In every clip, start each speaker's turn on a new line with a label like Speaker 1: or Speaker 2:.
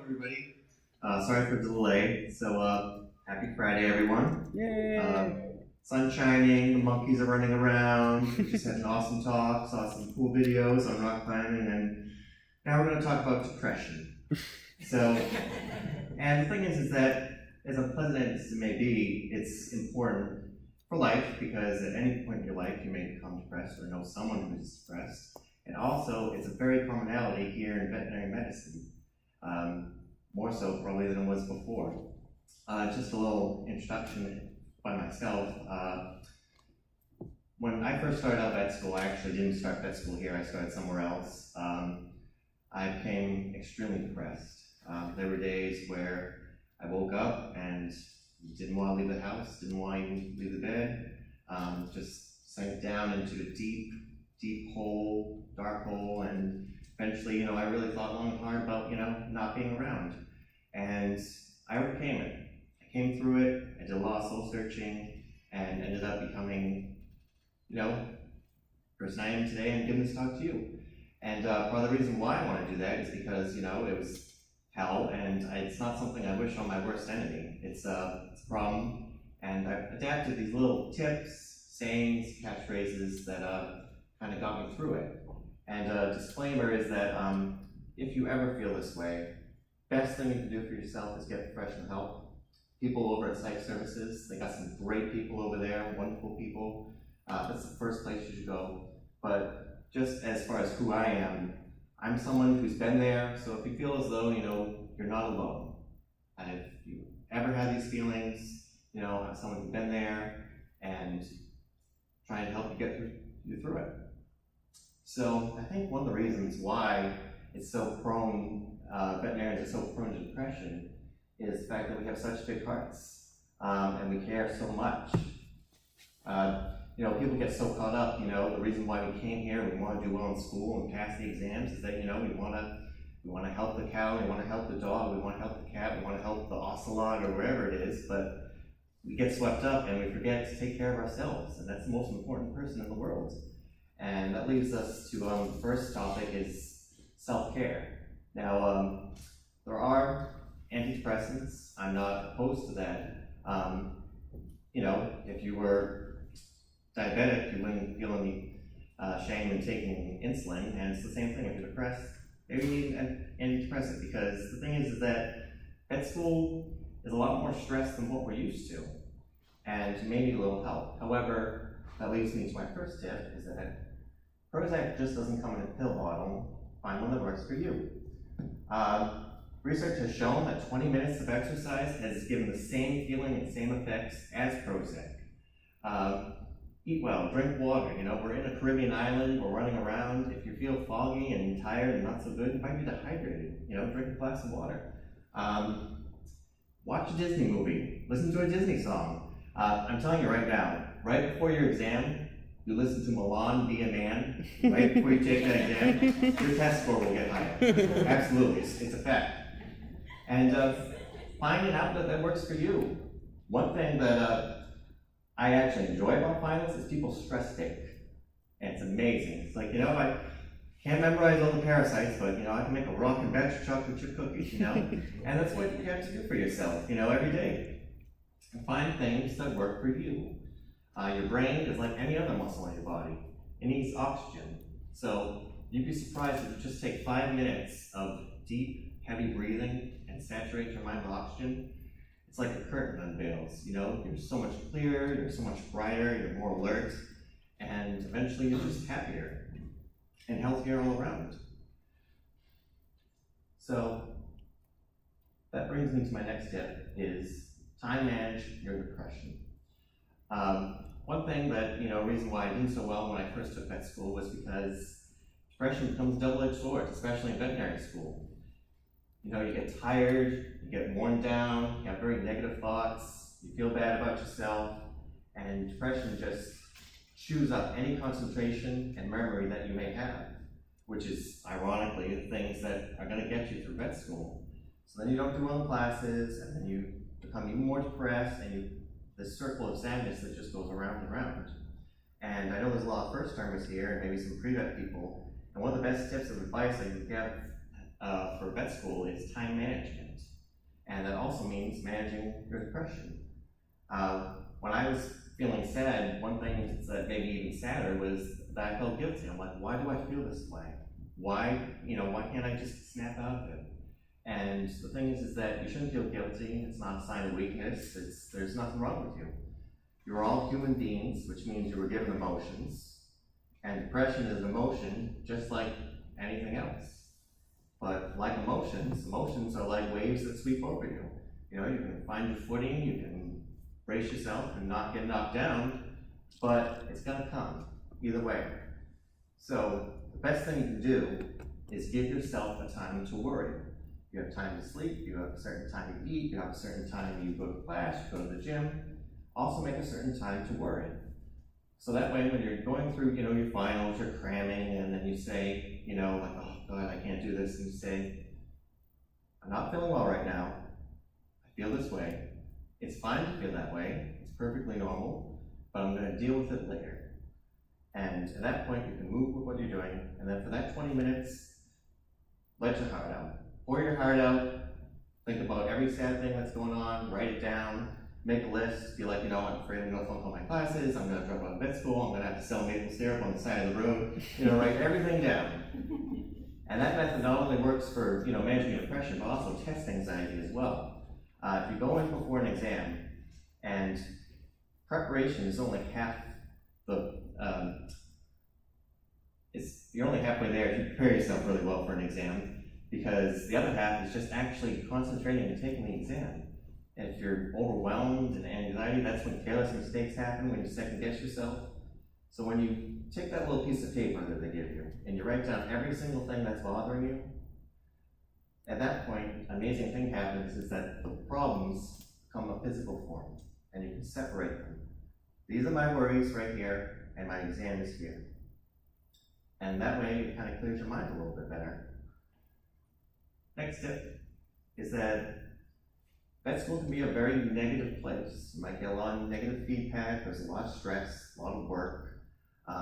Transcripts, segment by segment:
Speaker 1: everybody. Sorry for the delay. So, happy Friday, everyone.
Speaker 2: Yay!
Speaker 1: Sun shining, the monkeys are running around. We just had an awesome talk, saw some cool videos on rock climbing, and now we're going to talk about depression. And the thing is that as unpleasant as it may be, it's important for life because at any point in your life you may become depressed or know someone who's depressed. And also, it's a very commonality here in veterinary medicine, more so probably than it was before. Just a little introduction by myself. When I first started out vet school, I actually didn't start vet school here, I started somewhere else. I became extremely depressed. There were days where I woke up and didn't want to leave the house, didn't want to even leave the bed, just sank down into a deep hole, dark hole, and eventually, I really thought long and hard about, not being around. And I overcame it. I came through it, I did a lot of soul searching, and ended up becoming, the person I am today and giving this talk to you. And part of the reason why I want to do that is because, it was hell, and it's not something I wish on my worst enemy. It's a problem, and I've adapted these little tips, sayings, catchphrases that kind of got me through it. And a disclaimer is that if you ever feel this way, best thing you can do for yourself is get professional help. People over at Psych Services, they got some great people over there, wonderful people. That's the first place you should go. But just as far as who I am, I'm someone who's been there, so if you feel as though, you're not alone. And if you ever had these feelings, I'm someone who's been there and trying to help you get through it. So I think one of the reasons why it's so prone, veterinarians are so prone to depression is the fact that we have such big hearts, and we care so much. People get so caught up, the reason why we came here and we want to do well in school and pass the exams is that, we want to help the cow, we want to help the dog, we want to help the cat, we want to help the ocelot or wherever it is, but we get swept up and we forget to take care of ourselves, and that's the most important person in the world. And that leads us to the first topic is self-care. Now, there are antidepressants. I'm not opposed to that. If you were diabetic, you wouldn't feel any shame in taking insulin, and it's the same thing if you're depressed. Maybe you need an antidepressant, because the thing is that vet school is a lot more stress than what we're used to, and you may need a little help. However, that leads me to my first tip, is that Prozac just doesn't come in a pill bottle. Find one that works for you. Research has shown that 20 minutes of exercise has given the same feeling and same effects as Prozac. Eat well, drink water. We're in a Caribbean island, we're running around. If you feel foggy and tired and not so good, you might be dehydrated. Drink a glass of water. Watch a Disney movie, listen to a Disney song. I'm telling you right now, right before your exam, you listen to Milan Be a Man, right before you take that exam, your test score will get higher. Absolutely, it's a fact. And find an outlet that works for you. One thing that I actually enjoy about finals is people's stress take. And it's amazing. It's like, I can't memorize all the parasites, but I can make a rockin' batch of chocolate chip cookies, And that's what you have to do for yourself, every day. And find things that work for you. Your brain is like any other muscle in your body. It needs oxygen. So you'd be surprised if you just take 5 minutes of deep, heavy breathing and saturate your mind with oxygen. It's like a curtain unveils, you're so much clearer, you're so much brighter, you're more alert, and eventually you're just happier and healthier all around. So that brings me to my next tip, is time manage your depression. One thing that, reason why I did so well when I first took vet school was because depression becomes a double-edged sword, especially in veterinary school. You get tired, you get worn down, you have very negative thoughts, you feel bad about yourself, and depression just chews up any concentration and memory that you may have, which is, ironically, the things that are going to get you through vet school. So then you don't do well in classes, and then you become even more depressed, and this circle of sadness that just goes around and around. And I know there's a lot of first-timers here, and maybe some pre-vet people, and one of the best tips of advice I can give for vet school is time management. And that also means managing your depression. When I was feeling sad, one thing that made me even sadder was that I felt guilty. I'm like, why do I feel this way? Why can't I just snap out of it? And the thing is that you shouldn't feel guilty. It's not a sign of weakness. There's nothing wrong with you. You're all human beings, which means you were given emotions. And depression is an emotion just like anything else. But like emotions are like waves that sweep over you. You know, you can find your footing, you can brace yourself and not get knocked down, but it's gonna come either way. So the best thing you can do is give yourself a time to worry. You have time to sleep, you have a certain time to eat, you have a certain time you go to class, you go to the gym. Also make a certain time to worry. So that way when you're going through, your finals, you're cramming, and then you say, like, oh God, I can't do this, and you say, I'm not feeling well right now. I feel this way. It's fine to feel that way. It's perfectly normal, but I'm going to deal with it later. And at that point, you can move with what you're doing, and then for that 20 minutes, let your heart out. Pour your heart out, think about every sad thing that's going on, write it down, make a list, be like, I'm afraid I'm going to flunk all my classes, I'm going to drop out of vet school, I'm going to have to sell maple syrup on the side of the road, write everything down. And that method not only works for, managing your depression, but also test anxiety as well. If you go in before an exam, and preparation is only half the, you're only halfway there if you prepare yourself really well for an exam, because the other half is just actually concentrating and taking the exam. And if you're overwhelmed and anxiety, that's when careless mistakes happen, when you second guess yourself. So when you take that little piece of paper that they give you, and you write down every single thing that's bothering you, at that point, an amazing thing happens is that the problems become a physical form, and you can separate them. These are my worries right here, and my exam is here. And that way, it kind of clears your mind a little bit better. Next tip is that vet school can be a very negative place. You might get a lot of negative feedback, there's a lot of stress, a lot of work, a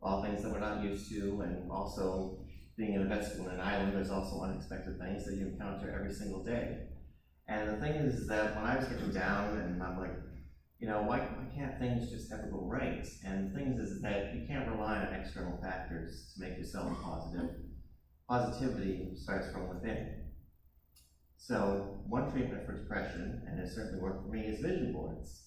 Speaker 1: lot of things that we're not used to, and also being in a vet school in an island, there's also unexpected things that you encounter every single day. And the thing is that when I was getting down, and I'm like, why can't things just ever go right? And the thing is that you can't rely on external factors to make yourself positive. Positivity starts from within. So one treatment for depression, and it certainly worked for me, is vision boards.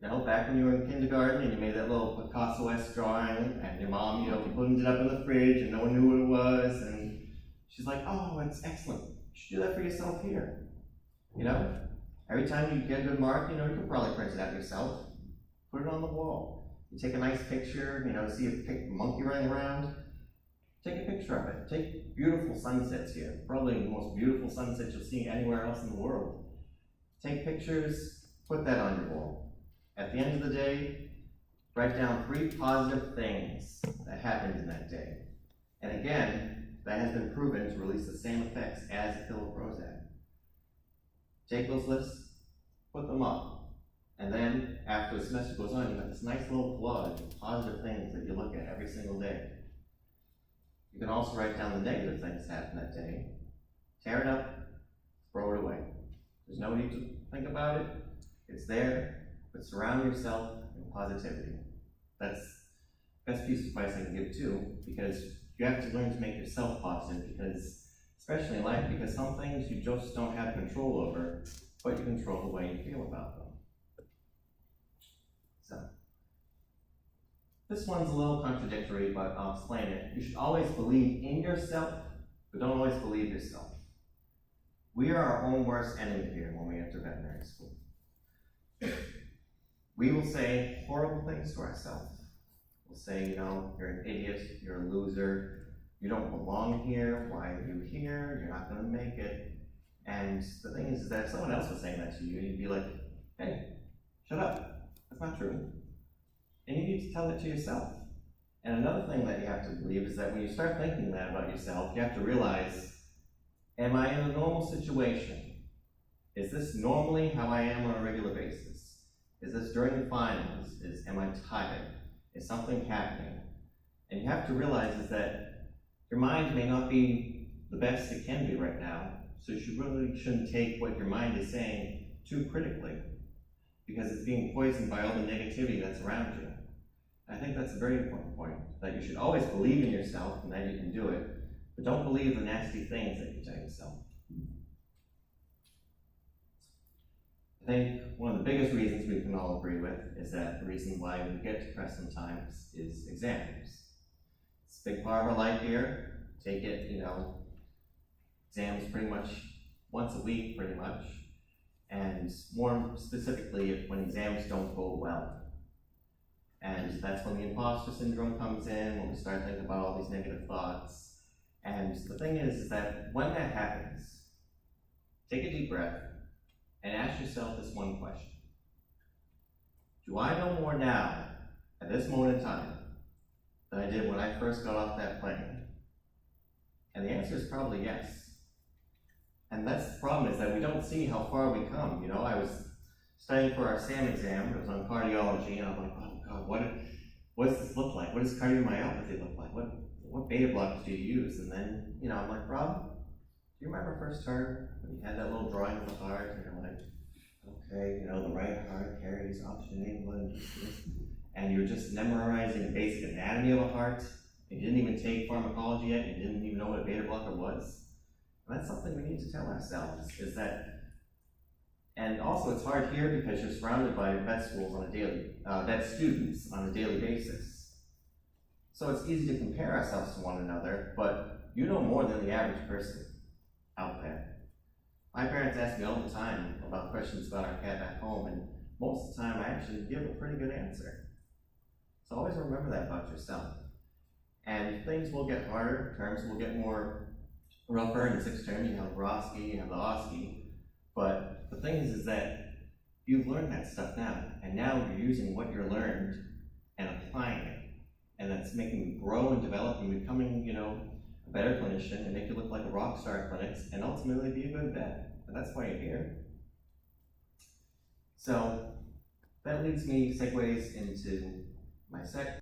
Speaker 1: Back when you were in kindergarten and you made that little Picasso-esque drawing, and your mom, put it up in the fridge and no one knew what it was, and she's like, oh, it's excellent. You should do that for yourself here. Every time you get a good mark, you could probably print it out yourself. Put it on the wall. You take a nice picture, see a monkey running around. Take a picture of it. Take beautiful sunsets here. Probably the most beautiful sunsets you'll see anywhere else in the world. Take pictures, put that on your wall. At the end of the day, write down 3 positive things that happened in that day. And again, that has been proven to release the same effects as a pill of Prozac. Take those lists, put them up, and then after the semester goes on, you have this nice little collage of positive things that you look at every single day. You can also write down the negative things that happened that day, tear it up, throw it away. There's no need to think about it. It's there, but surround yourself with positivity. That's the best piece of advice I can give too, because you have to learn to make yourself positive, because especially in life, because some things you just don't have control over, but you control the way you feel about them. So, this one's a little contradictory, but I'll explain it. You should always believe in yourself, but don't always believe yourself. We are our own worst enemy here when we enter veterinary school. We will say horrible things to ourselves. We'll say, you're an idiot, you're a loser, you don't belong here, why are you here, you're not going to make it. And the thing is that if someone else was saying that to you, you'd be like, hey, shut up, that's not true. And you need to tell it to yourself. And another thing that you have to believe is that when you start thinking that about yourself, you have to realize, am I in a normal situation? Is this normally how I am on a regular basis? Is this during the finals? Am I tired? Is something happening? And you have to realize is that your mind may not be the best it can be right now, so you really shouldn't take what your mind is saying too critically, because it's being poisoned by all the negativity that's around you. I think that's a very important point, that you should always believe in yourself and that you can do it, but don't believe the nasty things that you tell yourself. I think one of the biggest reasons we can all agree with is that the reason why we get depressed sometimes is exams. It's a big part of our life here. Take it, exams pretty much once a week, pretty much. And more specifically, when exams don't go well. And that's when the imposter syndrome comes in, when we start thinking about all these negative thoughts. And the thing is that when that happens, take a deep breath and ask yourself this one question. Do I know more now, at this moment in time, than I did when I first got off that plane? And the answer is probably yes. And that's the problem, is that we don't see how far we come. I was studying for our SAM exam, it was on cardiology, and I'm like, oh God, what does this look like? What does cardiomyopathy look like? What beta blockers do you use? And then, I'm like, Rob, do you remember first term when you had that little drawing of the heart, and you're like, okay, the right heart carries oxygen and you're just memorizing the basic anatomy of a heart, and you didn't even take pharmacology yet, you didn't even know what a beta blocker was. And that's something we need to tell ourselves, is that, and also it's hard here because you're surrounded by vet students on a daily basis. So it's easy to compare ourselves to one another, but you know more than the average person out there. My parents ask me all the time about questions about our cat back home, and most of the time I actually give a pretty good answer. So always remember that about yourself. And things will get harder, terms will get more rougher. In 6th term, you have RUSVM, you have the OSCE, but the thing is that you've learned that stuff now, and now you're using what you're learned and applying it, and that's making you grow and develop and becoming, a better clinician, and make you look like a rock star at clinics, and ultimately be a good vet. And that's why you're here. So that leads me, segues into my second